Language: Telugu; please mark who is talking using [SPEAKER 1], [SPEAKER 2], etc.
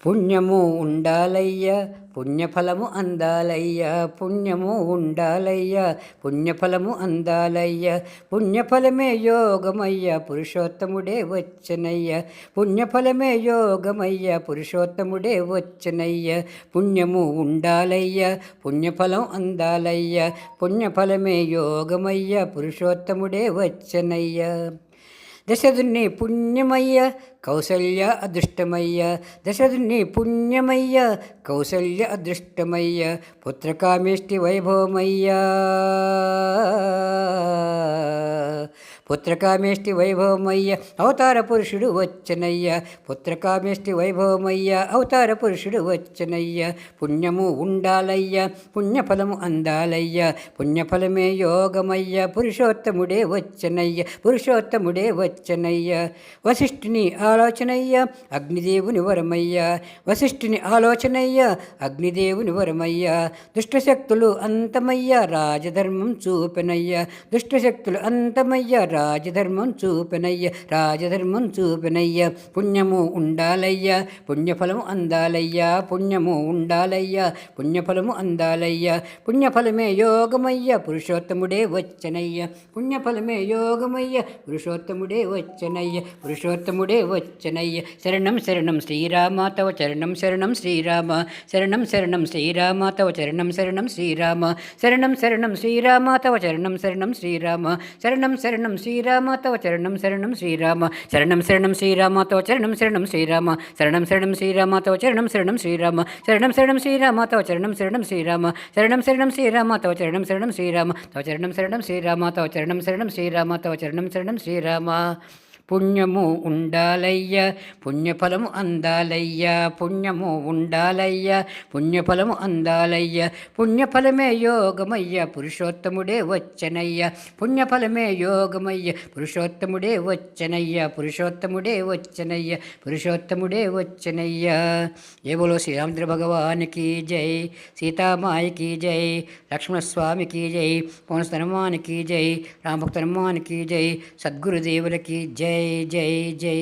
[SPEAKER 1] పుణ్యము ఉండాలయ్యా పుణ్యఫలము అందాలయ్యా పుణ్యము ఉండాలయ్యా పుణ్యఫలము అందాలయ్యా పుణ్యఫలమే యోగమయ్యా పురుషోత్తముడే వచ్చనయ్యా పుణ్యఫలమే యోగమయ్యా పురుషోత్తముడే వచ్చనయ్యా పుణ్యము ఉండాలయ్యా పుణ్యఫలం అందాలయ్యా పుణ్యఫలమే యోగమయ్యా పురుషోత్తముడే వచ్చనయ్యా దశదుని పుణ్యమయ్య కౌసల్య అదృష్టమయ్య దశదుని పుణ్యమయ్య కౌసల్య అదృష్టమయ్య పుత్రకామేష్టి వైభవమయ్యా పుత్రకామేష్టి వైభవమయ్య అవతార పురుషుడు వచ్చనయ్య పుత్రకామేష్టి వైభవమయ్య అవతార పురుషుడు వచ్చనయ్య పుణ్యము ఉండాలయ్య పుణ్యఫలము అందాలయ్య పుణ్యఫలమే యోగమయ్య పురుషోత్తముడే వచ్చనయ్య పురుషోత్తముడే వచ్చనయ్య వశిష్ఠుని ఆలోచనయ్య అగ్నిదేవుని వరమయ్య వశిష్ఠుని ఆలోచనయ్య అగ్నిదేవుని వరమయ్య దుష్టశక్తులు అంతమయ్య రాజధర్మం చూపెనయ్య దుష్టశక్తులు అంతమయ్య రాజధర్మం చూపెనయ్య రాజధర్మం చూపెనయ్య పుణ్యము ఉండాలయ్యా పుణ్యఫలము అందాలయ్యా పుణ్యము ఉండాలయ్యా పుణ్యఫలము అందాలయ్యా పుణ్యఫలమే యోగమయ్య పురుషోత్తముడే వచ్చనయ్య పుణ్యఫలమే యోగమయ్య పురుషోత్తముడే వచ్చనయ్య పురుషోత్తముడే వచ్చనయ్య శరణం శరణం శ్రీరామ తవ చరణం శరణం శ్రీరామ శరణం శరణం శ్రీరామ తవ చరణం శరణం శ్రీరామ శరణం శరణం శ్రీరామ తవ చరణం శరణం శ్రీరామ శరణం శరణం శ్రీరామ తవ చరణం శరణం శ్రీరామ శరణం శరణం శ్రీరామ తవ చరణం శరణం శ్రీరామ శరణం శరణం శ్రీరామ తవ చరణం శరణం శ్రీరామ శరణం శరణం శ్రీరామ తవ చరణం శరణం శ్రీరామ శరణం శరణం శ్రీరామ తవ చరణం శరణం శ్రీరామ తవ చరణం శరణం శ్రీరామ తవ చరణం శరణం శ్రీరామ తవ చరణం శరణం శ్రీరామ పుణ్యము ఉండాలయ్యా పుణ్యఫలము అందాలయ్యా పుణ్యము ఉండాలయ్యా పుణ్యఫలము అందాలయ్యా పుణ్యఫలమే యోగమయ్య పురుషోత్తముడే వచ్చనయ్యా పుణ్యఫలమే యోగమయ్య పురుషోత్తముడే వచ్చనయ్యా పురుషోత్తముడే వచ్చనయ్య పురుషోత్తముడే వచ్చనయ్యా ఏ బోలో శ్రీరామచంద్ర భగవానికి జై సీతామాయకి జై లక్ష్మణస్వామికి జై పవనస్తనమానికి జై రామభక్త హనుమానికి జై సద్గురుదేవులకి జై జై జై